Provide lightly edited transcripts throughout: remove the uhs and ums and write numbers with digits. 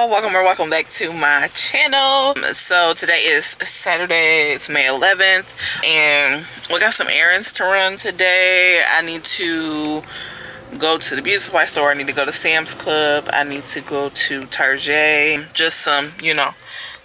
y'all, welcome back to my channel. So today is Saturday, it's May 11th, and we got some errands to run today. I need to go to the beauty supply store, I need to go to Sam's Club, I need to go to Target, just some,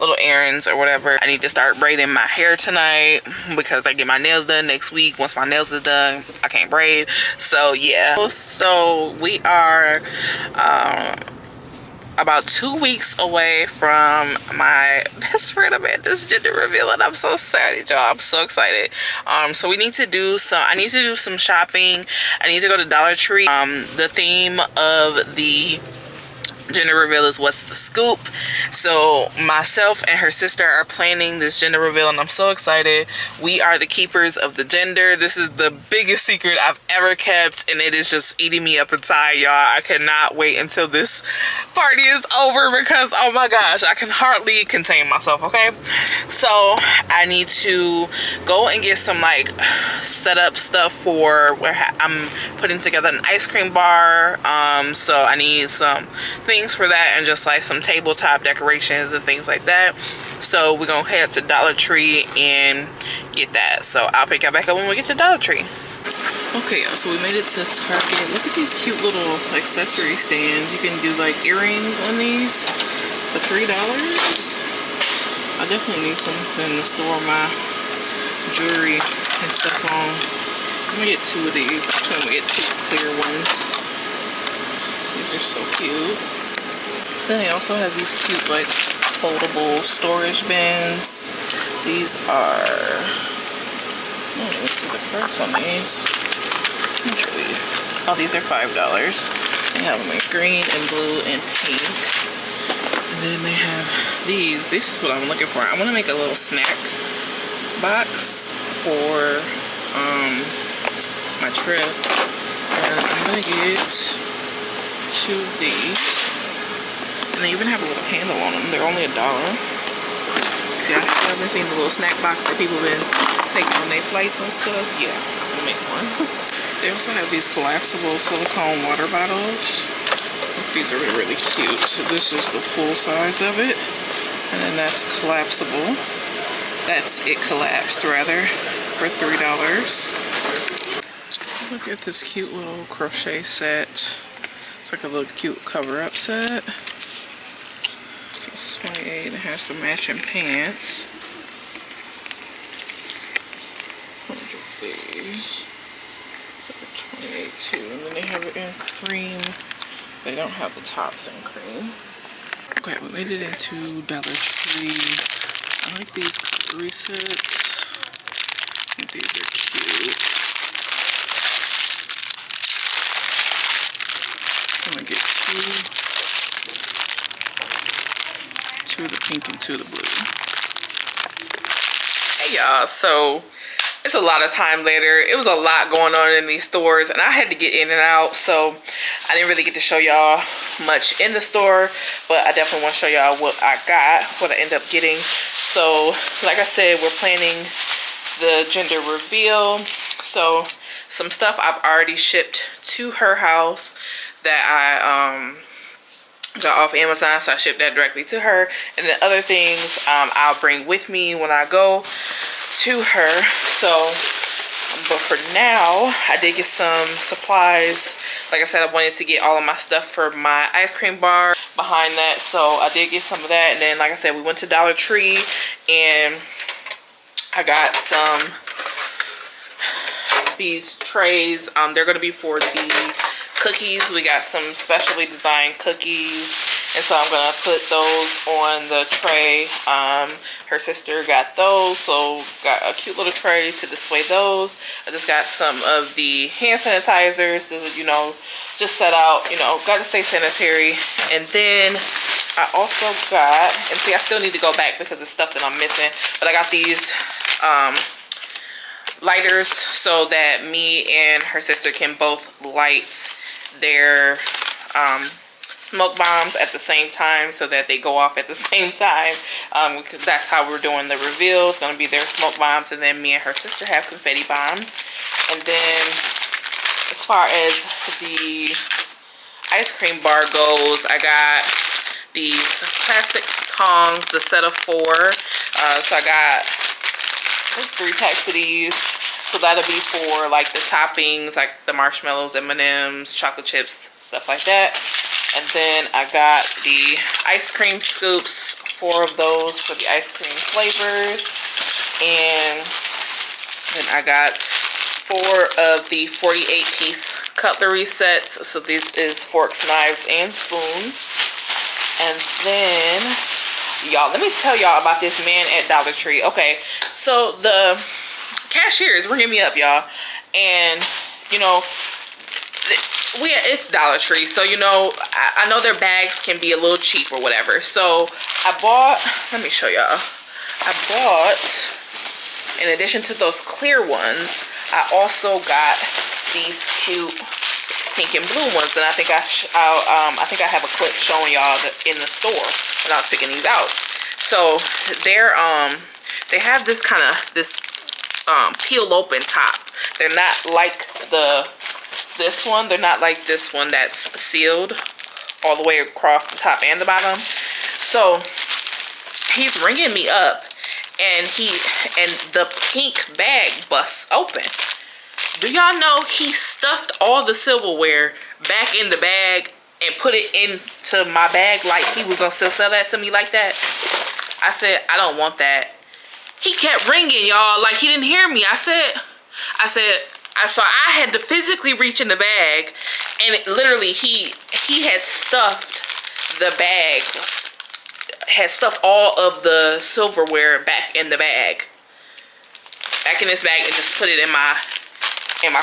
little errands or whatever. I need to start braiding my hair tonight because I get my nails done next week. Once my nails is done, I can't braid. So yeah, so we are about 2 weeks away from my best friend Amanda's gender reveal, and I'm so excited, y'all. I'm so excited. So we need to do some, I need to do some shopping. I need to go to Dollar Tree. The theme of the gender reveal is what's the scoop. So myself and her sister are planning this gender reveal, and I'm so excited. We are the keepers of the gender. This is the biggest secret I've ever kept, and it is just eating me up inside, y'all. I cannot wait until this party is over because, oh my gosh, I can hardly contain myself. Okay, so I need to go and get some like setup stuff for where I'm putting together an ice cream bar. So I need some things for that and just like some tabletop decorations and things like that. So we're gonna head to Dollar Tree and get that. So I'll pick y'all back up when we get to Dollar Tree. Okay, y'all, so we made it to Target. Look at these cute little accessory stands. You can do like earrings on these for $3. I definitely need something to store my jewelry and stuff on. I'm gonna get two of these. Actually, I'm gonna get two clear ones. These are so cute. Then they also have these cute like foldable storage bins. These are, let me see the price on these. Let me try these. Oh, these are $5. They have them in green and blue and pink. And then they have these. This is what I'm looking for. I want to make a little snack box for my trip. And I'm gonna get two of these. And they even have a little handle on them. They're only $1. See, I haven't seen the little snack box that people have been taking on their flights and stuff. Yeah, I'm gonna make one. They also have these collapsible silicone water bottles. These are really cute. So this is the full size of it. And then that's collapsible. That's it collapsed rather, for $3. Look at this cute little crochet set. It's like a little cute cover-up set. It's 28. It has the matching pants. Bunch of these. 28 too. And then they have it in cream. They don't have the tops in cream. Okay, we made it into Dollar Tree. I like these cutlery sets. I think these are cute. I'm gonna get two of the pink and two of the blue. Hey y'all, so it's a lot of time later. It was a lot going on in these stores and I had to get in and out, so I didn't really get to show y'all much in the store, but I definitely want to show y'all what I got, what I ended up getting. So like I said, we're planning the gender reveal. So some stuff I've already shipped to her house that I got off Amazon, so I shipped that directly to her. And then other things I'll bring with me when I go to her. So but for now, I did get some supplies. Like I said, I wanted to get all of my stuff for my ice cream bar behind that, so I did get some of that. And then like I said, we went to Dollar Tree and I got some these trays. They're gonna be for the cookies. We got some specially designed cookies, and so I'm gonna put those on the tray. Her sister got those, so got a cute little tray to display those. I just got some of the hand sanitizers to, just set out, got to stay sanitary. And then I also got, and see, I still need to go back because it's stuff that I'm missing, but I got these lighters so that me and her sister can both light their smoke bombs at the same time, so that they go off at the same time, because that's how we're doing the reveal. It's going to be their smoke bombs, and then me and her sister have confetti bombs. And then as far as the ice cream bar goes, I got these plastic tongs, the set of 4. So I got 3 packs of these. So that'll be for like the toppings, like the marshmallows, M&Ms, chocolate chips, stuff like that. And then I got the ice cream scoops, 4 of those for the ice cream flavors. And then I got 4 of the 48-piece cutlery sets. So this is forks, knives, and spoons. And then, y'all, let me tell y'all about this man at Dollar Tree. Okay, so the cashier is ringing me up, y'all, and you know, it's Dollar Tree, so you know, I know their bags can be a little cheap or whatever. So I bought, let me show y'all, I bought, in addition to those clear ones, I also got these cute pink and blue ones, and I think I have a clip showing y'all in the store when I was picking these out. So they're they have this kind of peel open top. They're not like this one. They're not like this one that's sealed all the way across the top and the bottom. So he's ringing me up, and the pink bag busts open. Do y'all know he stuffed all the silverware back in the bag and put it into my bag like he was gonna still sell that to me like that? I said, I don't want that. He kept ringing, y'all, like he didn't hear me. So I had to physically reach in the bag, and literally he had stuffed the bag, had stuffed all of the silverware back in the bag, back in this bag, and just put it in my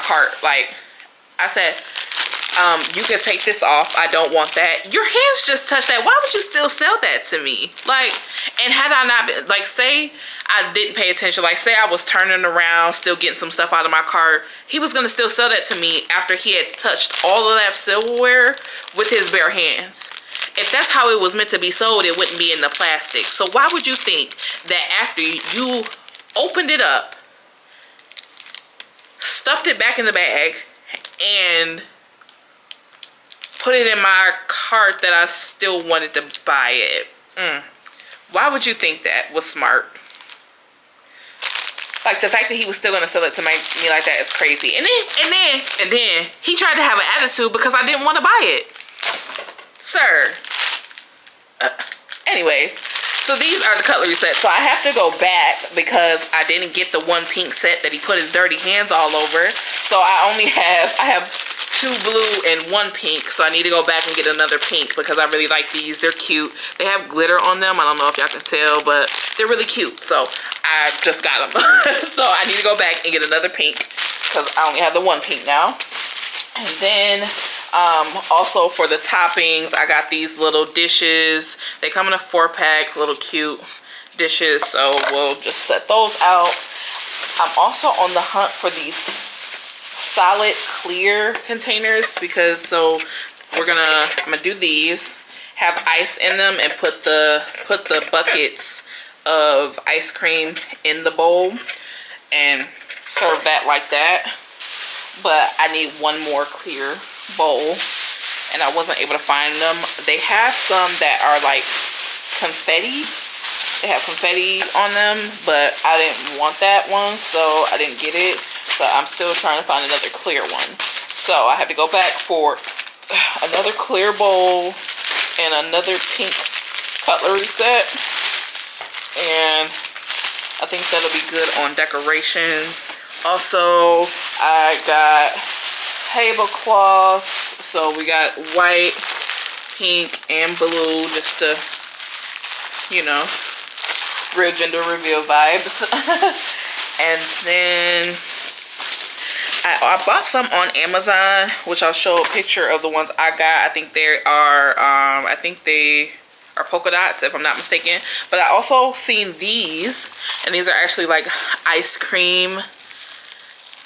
cart. Like, I said, you can take this off. I don't want that. Your hands just touched that. Why would you still sell that to me? Like, and had I not been, like, say I didn't pay attention, like say I was turning around, still getting some stuff out of my cart, he was gonna still sell that to me after he had touched all of that silverware with his bare hands. If that's how it was meant to be sold, it wouldn't be in the plastic. So why would you think that after you opened it up, stuffed it back in the bag, and put it in my cart that I still wanted to buy it? Why would you think that was smart? Like, the fact that he was still gonna sell it to me like that is crazy. And then he tried to have an attitude because I didn't want to buy it. Sir. Anyways, so these are the cutlery sets. So I have to go back because I didn't get the one pink set that he put his dirty hands all over. So I have 2 blue and 1 pink, so I need to go back and get another pink because I really like these. They're cute. They have glitter on them. I don't know if y'all can tell, but they're really cute. So I just got them. So I need to go back and get another pink because I only have the 1 pink now. And then also for the toppings, I got these little dishes. They come in a 4-pack, little cute dishes. So we'll just set those out. I'm also on the hunt for these solid clear containers because I'm gonna do these, have ice in them, and put the buckets of ice cream in the bowl and serve that like that. But I need one more clear bowl, and I wasn't able to find them. They have some that are like confetti. They have confetti on them, but I didn't want that one, so I didn't get it. So I'm still trying to find another clear one. So I have to go back for another clear bowl and another pink cutlery set. And I think that'll be good on decorations. Also, I got tablecloths. So we got white, pink, and blue, just to, you know, real gender reveal vibes. And then I bought some on Amazon, which I'll show a picture of the ones I got. I think they are polka dots, if I'm not mistaken. But I also seen these, and these are actually like ice cream,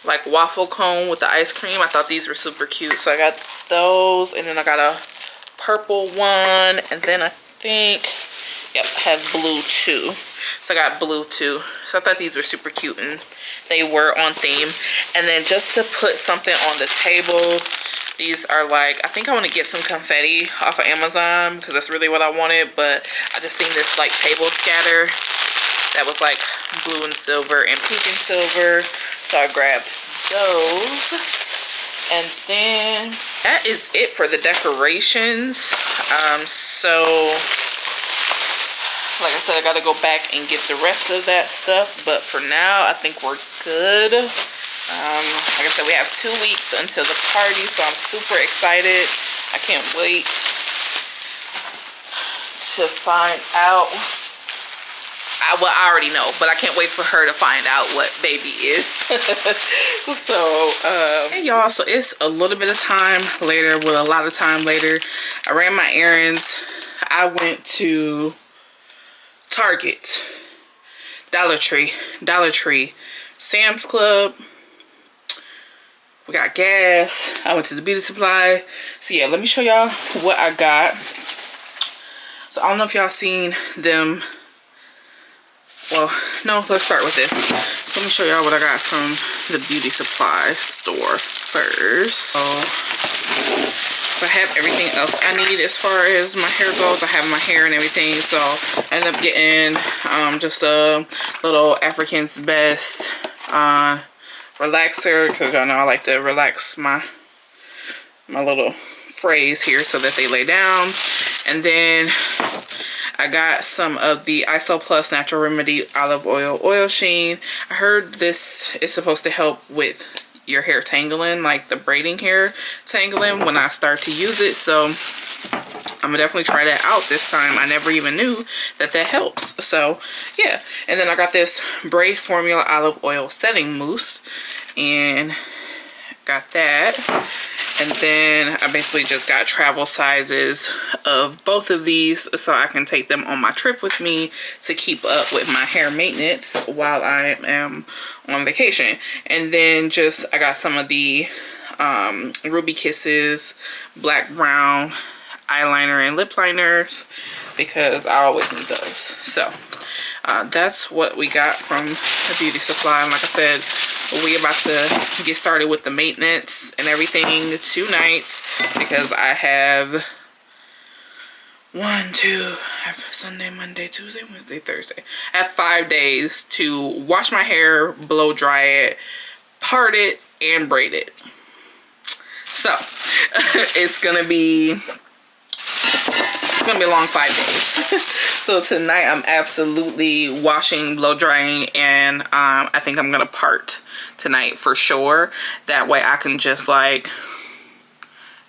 like waffle cone with the ice cream. I thought these were super cute, so I got those. And then I got a purple one, and then I think, yep, I have blue too. So I got blue too. So I thought these were super cute, and they were on theme. And then just to put something on the table, These are like, I think I want to get some confetti off of Amazon because that's really what I wanted, but I just seen this like table scatter that was like blue and silver and pink and silver, so I grabbed those. And then that is it for the decorations. So like I said, I gotta go back and get the rest of that stuff, but for now I think we're good. Like I said, we have 2 weeks until the party, so I'm super excited. I can't wait to find out. Well, I already know, but I can't wait for her to find out what baby is. So, hey y'all, so it's a little bit of time later, well, a lot of time later. I ran my errands. I went to Target, Dollar Tree, Sam's Club. We got gas. I went to the beauty supply. So yeah, let me show y'all what I got. So I don't know if y'all seen them. Well, no, let's start with this. So let me show y'all what I got from the beauty supply store first. So I have everything else I need as far as my hair goes. I have my hair and everything. So I ended up getting just a little African's Best relaxer, because y'all know I like to relax my little frays here so that they lay down. And then I got some of the ISO Plus Natural Remedy Olive Oil Sheen. I heard this is supposed to help with your hair tangling, like the braiding hair tangling when I start to use it. So I'm gonna definitely try that out this time. I never even knew that helps. So yeah. And then I got this Braid Formula Olive Oil Setting Mousse, and got that. And then I basically just got travel sizes of both of these so I can take them on my trip with me to keep up with my hair maintenance while I am on vacation. And then just I got some of the Ruby Kisses Black Brown eyeliner and lip liners because I always need those. So that's what we got from the beauty supply. And like I said, we about to get started with the maintenance and everything tonight because I have Sunday, Monday, Tuesday, Wednesday, Thursday. I have 5 days to wash my hair, blow dry it, part it, and braid it. So it's gonna be a long 5 days. So tonight I'm absolutely washing, blow drying, and I think I'm gonna part tonight for sure. That way I can just like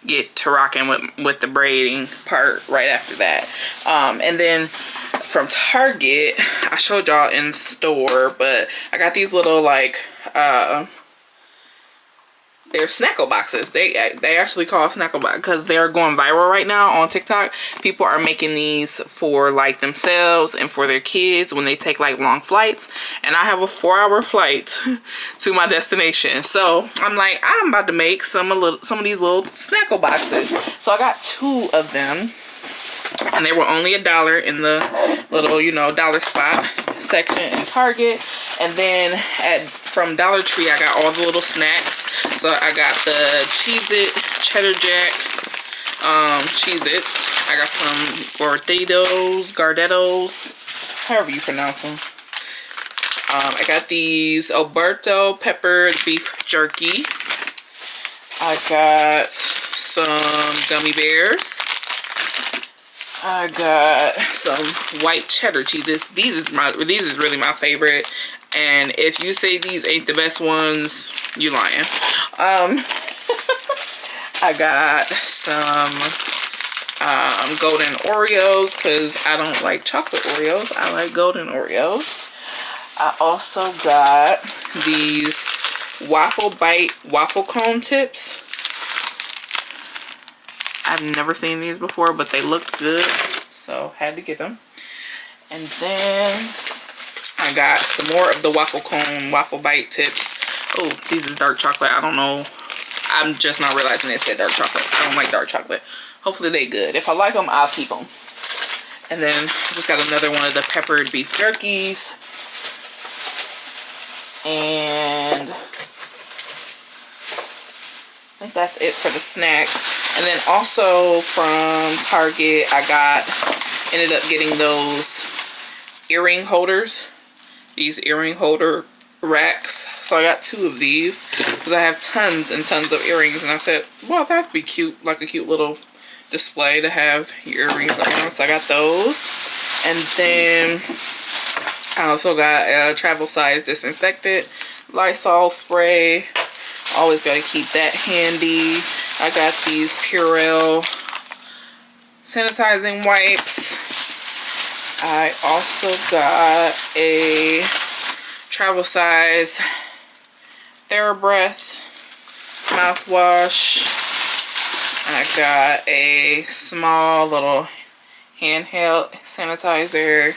get to rocking with the braiding part right after that. And then from Target, I showed y'all in store, but I got these little like they're snackle boxes. They actually call snackle box because they're going viral right now on TikTok. People are making these for like themselves and for their kids when they take like long flights. And I have a 4-hour flight to my destination, so I'm like, I'm about to make some of these little snackle boxes. So I got 2 of them, and they were only $1 in the little, you know, dollar spot section in Target. And then from Dollar Tree, I got all the little snacks. So I got the Cheez-It, Cheddar Jack, Cheez-Its. I got some Gardettos, however you pronounce them. I got these Alberto peppered beef jerky. I got some gummy bears. I got some white cheddar cheeses. These is really my favorite. And if you say these ain't the best ones, you lying. I got some golden Oreos because I don't like chocolate Oreos. I like golden Oreos. I also got these waffle bite waffle cone tips. I've never seen these before, but they look good, so had to get them. And then I got some more of the waffle cone waffle bite tips. Oh, these is dark chocolate. I don't know. I'm just not realizing it said dark chocolate. I don't like dark chocolate. Hopefully they good. If I like them, I'll keep them. And then I just got another one of the peppered beef jerkies. And I that's it for the snacks. And then also from Target, ended up getting those earring holders. These earring holder racks. So I got 2 of these because I have tons and tons of earrings, and I said, well, that'd be cute, like a cute little display to have your earrings on. So I got those. And then I also got a travel size disinfectant Lysol spray. Always got to keep that handy. I got these Purell sanitizing wipes. I also got a travel size TheraBreath mouthwash. I got a small little handheld sanitizer.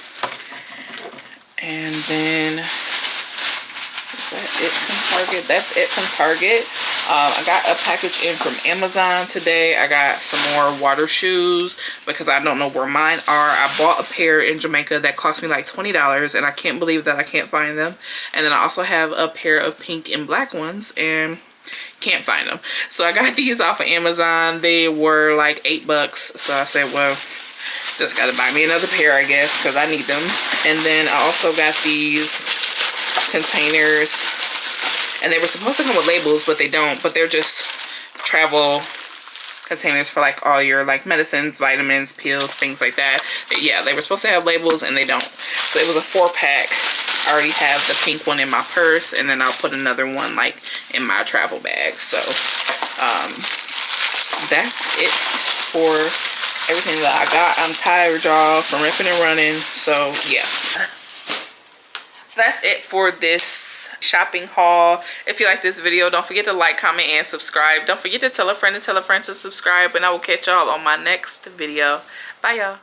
And then, is that it from Target? That's it from Target. I got a package in from Amazon today. I got some more water shoes because I don't know where mine are. I bought a pair in Jamaica that cost me like $20, and I can't believe that I can't find them. And then I also have a pair of pink and black ones and can't find them. So I got these off of Amazon. They were like $8. So I said, well, just gotta buy me another pair, I guess, because I need them. And then I also got these containers, and they were supposed to come with labels, but they don't. But they're just travel containers for like all your like medicines, vitamins, pills, things like that. Yeah, they were supposed to have labels and they don't. So it was a 4-pack. I already have the pink one in my purse, and then I'll put another one like in my travel bag. So that's it for everything that I got. I'm tired, y'all, from ripping and running. So yeah. So that's it for this shopping haul. If you like this video, don't forget to like, comment, and subscribe. Don't forget to tell a friend to subscribe, and I will catch y'all on my next video. Bye, y'all.